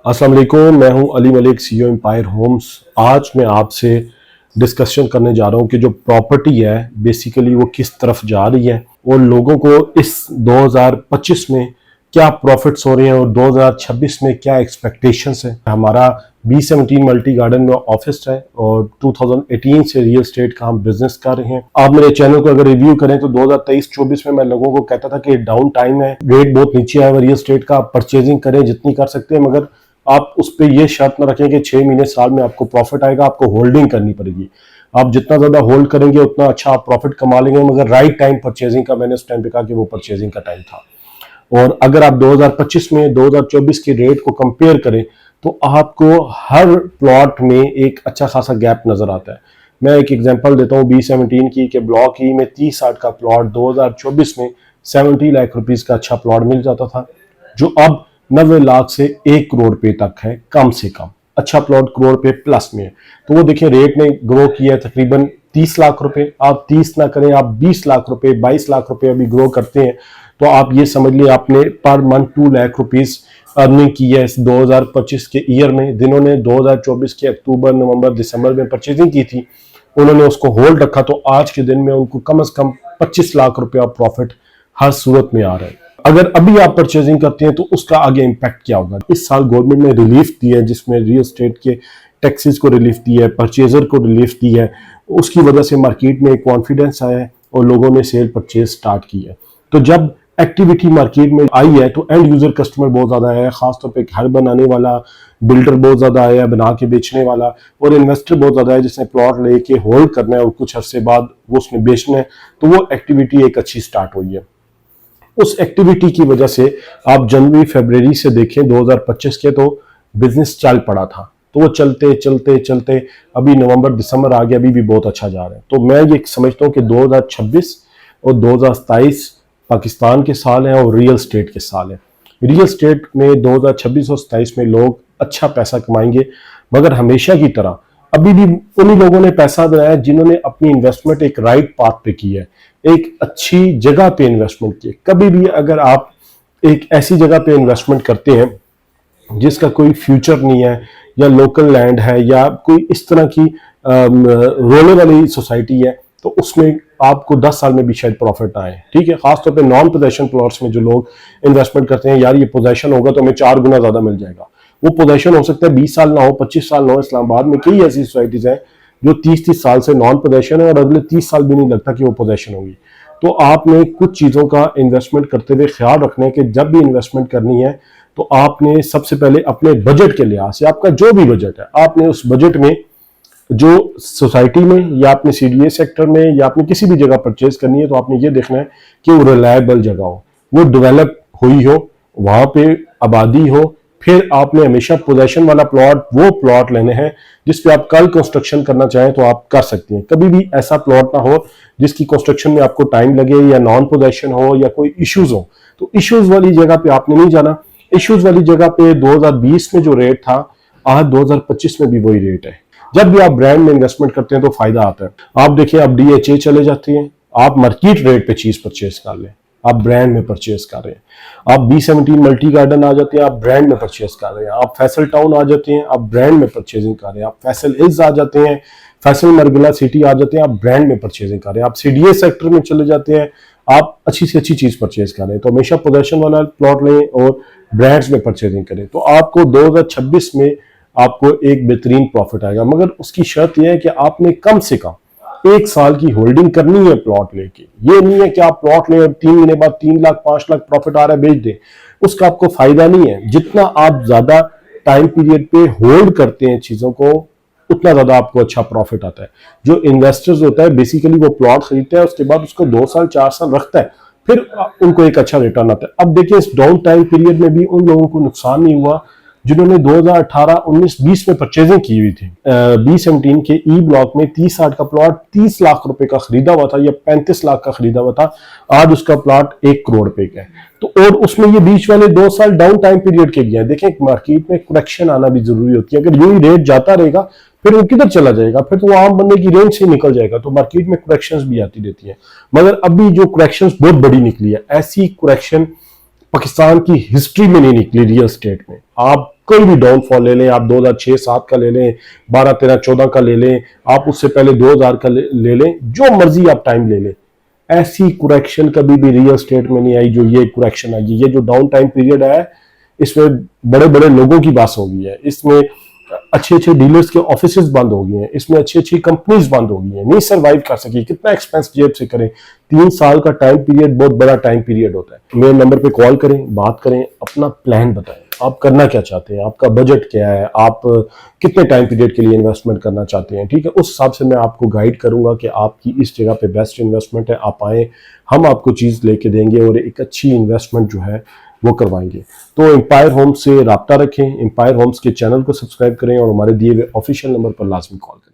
अस्सलाम वालेकुम, मैं हूं Ali Malik, CEO Empire Homes. आज मैं आपसे डिस्कशन करने जा रहा हूं कि जो प्रॉपर्टी है बेसिकली वो किस तरफ जा रही है और लोगों को इस 2025 में क्या प्रॉफिट्स हो रहे हैं और 2026 में क्या एक्सपेक्टेशंस है। हमारा B17 मल्टी गार्डन में ऑफिस है और 2018 से रियल एस्टेट का हम बिजनेस कर रहे हैं। आप मेरे चैनल को अगर रिव्यू करें तो 2023-24 में मैं लोगों को कहता था कि डाउन टाइम है, रेट बहुत नीचे आया हुआ रियल एस्टेट का, परचेजिंग करें जितनी कर सकते हैं, मगर आप उस पर यह शर्त ना रखें कि 6 महीने साल में आपको प्रॉफिट आएगा। आपको होल्डिंग करनी पड़ेगी। आप जितना ज्यादा होल्ड करेंगे उतना अच्छा आप प्रॉफिट कमा लेंगे, मगर राइट टाइम परचेजिंग का, मैंने उस टाइम पे कहा कि वो परचेजिंग का टाइम था। और अगर आप 2025 में 2024 की रेट को कंपेयर करें तो आपको हर प्लॉट में एक अच्छा खासा गैप नजर आता है। मैं एक एग्जांपल देता हूँ B17 की कि ब्लॉक ई में 30-60 का प्लॉट 2024 में 70 लाख रुपीस का अच्छा प्लॉट मिल जाता था, जो अब 90 लाख से 1 करोड़ रुपए तक है कम से कम। अच्छा प्लॉट करोड़ रुपए प्लस में है। तो वो देखिए रेट ने ग्रो किया है तकरीबन 30 लाख रुपए। आप 30 ना करें, आप 20 लाख रुपए, 22 लाख रुपए अभी ग्रो करते हैं तो आप ये समझ लिए आपने per month 2 lakh rupees earning की है इस 2025 के ईयर में। जिन्होंने 2024 के अक्टूबर, नवंबर, दिसंबर में परचेजिंग की थी उन्होंने उसको होल्ड रखा, तो आज के दिन में उनको कम से कम 25 लाख रुपया प्रॉफिट हर सूरत में आ रहा है। अगर अभी आप परचेजिंग करते हैं तो उसका आगे इंपैक्ट क्या होगा। इस साल गवर्नमेंट ने रिलीफ दी है, जिसमें रियल एस्टेट के टैक्सेस को रिलीफ दी है, परचेजर को रिलीफ दी है। उसकी वजह से मार्केट में कॉन्फिडेंस आया है और लोगों ने सेल परचेज स्टार्ट की है। तो जब एक्टिविटी मार्केट में आई है तो एंड यूजर कस्टमर बहुत ज्यादा है, खासतौर पे घर बनाने वाला बिल्डर बहुत ज्यादा है, बना के बेचने वाला, और इन्वेस्टर बहुत ज्यादा है जिसने प्लॉट लेके होल्ड करना है और कुछ अरसे बाद वो उसने बेचना है। तो वो एक्टिविटी एक अच्छी स्टार्ट हुई है। उस एक्टिविटी की वजह से आप जनवरी फरवरी से देखें 2025 के तो बिजनेस चल पड़ा था, तो वो चलते चलते चलते अभी नवंबर दिसंबर आ गया, अभी भी बहुत अच्छा जा रहा है। तो मैं ये समझता हूँ कि 2026 और 2027 पाकिस्तान के साल हैं और रियल स्टेट के साल हैं। रियल स्टेट में 2026 और 27 में लोग अच्छा पैसा कमाएंगे, मगर हमेशा की तरह अभी भी उन्हीं लोगों ने पैसा बनाया जिन्होंने अपनी इन्वेस्टमेंट एक राइट पाथ पे की है, एक अच्छी जगह पे इन्वेस्टमेंट की है। कभी भी अगर आप एक ऐसी जगह पे इन्वेस्टमेंट करते हैं जिसका कोई फ्यूचर नहीं है, या लोकल लैंड है, या कोई इस तरह की रोने वाली सोसाइटी है, तो उसमें आपको 10 साल में भी शायद प्रॉफिट आए। ठीक है, खासतौर पे नॉन पोजेशन प्लॉट्स में जो लोग इन्वेस्टमेंट करते हैं, यार ये पोजेशन होगा तो हमें 4 गुना ज्यादा मिल जाएगा। वो पोजेशन हो सकता है 20 साल ना हो, 25 साल ना हो। इस्लामाबाद में कई ऐसी सोसाइटीज हैं जो 30-30 साल से नॉन पोजेशन है और अगले 30 साल भी नहीं लगता कि वो पोजेशन होगी। तो आपने कुछ चीजों का इन्वेस्टमेंट करते हुए ख्याल रखना है कि जब भी इन्वेस्टमेंट करनी है तो आपने सबसे पहले अपने बजट के लिहाज से, आपका जो भी बजट है, आपने उस बजट में जो सोसाइटी में या अपने CDA सेक्टर में या अपनी किसी भी जगह परचेज करनी है, तो आपने ये देखना है कि वो रिलायबल जगह हो, वो डेवलप हुई हो, वहां पे आबादी हो। फिर आपने हमेशा पोजेशन वाला प्लॉट, वो प्लॉट लेने हैं जिसपे आप कल कंस्ट्रक्शन करना चाहें तो आप कर सकते हैं। कभी भी ऐसा प्लॉट ना हो जिसकी कंस्ट्रक्शन में आपको टाइम लगे, या नॉन पोजेशन हो, या कोई इश्यूज हो। तो इश्यूज वाली जगह पे आपने नहीं जाना। इश्यूज वाली जगह पे 2020 में जो रेट था, आज 2025 में भी वही रेट है। जब भी आप ब्रांड में इन्वेस्टमेंट करते हैं तो फायदा आता है। आप देखिए, आप DHA चले जाते हैं, आप मार्केट रेट पे चीज परचेज कर लें, आप ब्रांड में परचेज कर रहे हैं। आप B17 मल्टी गार्डन आ जाते हैं, आप ब्रांड में परचेज कर रहे हैं। आप फैसल टाउन आ जाते हैं, आप ब्रांड में परचेजिंग कर रहे हैं। आप फैसल हिल्स आ जाते हैं, फैसल मरगला सिटी आ जाते हैं, आप ब्रांड में परचेजिंग कर रहे हैं। आप CDA सेक्टर में चले जाते हैं, आप अच्छी से अच्छी चीज परचेज कर रहे हैं। तो हमेशा पोजेशन वाला प्लॉट लें और ब्रांड्स में परचेजिंग करें, तो आपको 2026 में आपको एक बेहतरीन प्रॉफिट आएगा। मगर उसकी शर्त यह है कि आपने कम से कम 1 साल की होल्डिंग करनी है प्लॉट लेके। ये नहीं है कि आप प्लॉट लें और 3 महीने बाद 3 लाख 5 लाख प्रॉफिट आ रहा है बेच दें, उसका आपको फायदा नहीं है। जितना आप ज्यादा टाइम पीरियड पे होल्ड करते हैं चीजों को, उतना ज्यादा आपको अच्छा प्रॉफिट आता है। जो इन्वेस्टर्स होता है बेसिकली वो प्लॉट खरीदता है, उसके बाद उसको 2 साल 4 साल रखता है, फिर उनको एक अच्छा रिटर्न आता है। अब देखिए, इस डाउन टाइम पीरियड में भी उन लोगों को नुकसान नहीं हुआ जिन्होंने 2018, 19, 20 में परचेजिंग की हुई थी। B17 के ई ब्लॉक में 30-60 का प्लॉट 30 लाख रुपए का खरीदा हुआ था, या 35 लाख का खरीदा हुआ था। आज उसका प्लॉट 1 करोड़ रुपए का है। तो और उसमें ये बीच वाले 2 साल डाउन टाइम पीरियड के लिए है। देखें, मार्केट में करेक्शन आना भी जरूरी होती है। अगर यूं ही रेट जाता रहेगा फिर वो किधर चला जाएगा, फिर तो वो आम बंदे की रेंज से निकल जाएगा। तो मार्केट में करेक्शंस भी आती रहती है, मगर अभी जो करेक्शंस बहुत बड़ी निकली है, ऐसी करेक्शन पाकिस्तान की हिस्ट्री में नहीं निकली रियल एस्टेट में। आप कोई भी डाउनफॉल ले लें, आप 2006-7 का ले लें, 12-13-14 का ले लें, आप उससे पहले 2000 का ले लें, जो मर्जी आप टाइम ले लें, ऐसी कुरेक्शन कभी भी रियल स्टेट में नहीं आई जो ये कुरेक्शन आई। ये जो डाउन टाइम पीरियड है, इसमें बड़े बड़े लोगों की बात हो गई है, इसमें अच्छे अच्छे डीलर्स के ऑफिसेज बंद हो गए हैं, इसमें अच्छी अच्छी कंपनीज बंद हो गई हैं, नहीं सर्वाइव कर सकी। कितना एक्सपेंस जेब से करें? 3 साल का टाइम पीरियड बहुत बड़ा टाइम पीरियड होता है। मेरे नंबर पे कॉल करें, बात करें, अपना प्लान बताएं, आप करना क्या चाहते हैं, आपका बजट क्या है, आप कितने टाइम पीरियड के लिए इन्वेस्टमेंट करना चाहते हैं। ठीक है, उस हिसाब से मैं आपको गाइड करूंगा कि आपकी इस जगह पे बेस्ट इन्वेस्टमेंट है, आप आए, हम आपको चीज लेके देंगे और एक अच्छी इन्वेस्टमेंट जो है वो करवाएंगे। तो एम्पायर होम्स से राब्ता रखें, एम्पायर होम्स के चैनल को सब्सक्राइब करें और हमारे दिए हुए ऑफिशियल नंबर पर लाजमी कॉल करें।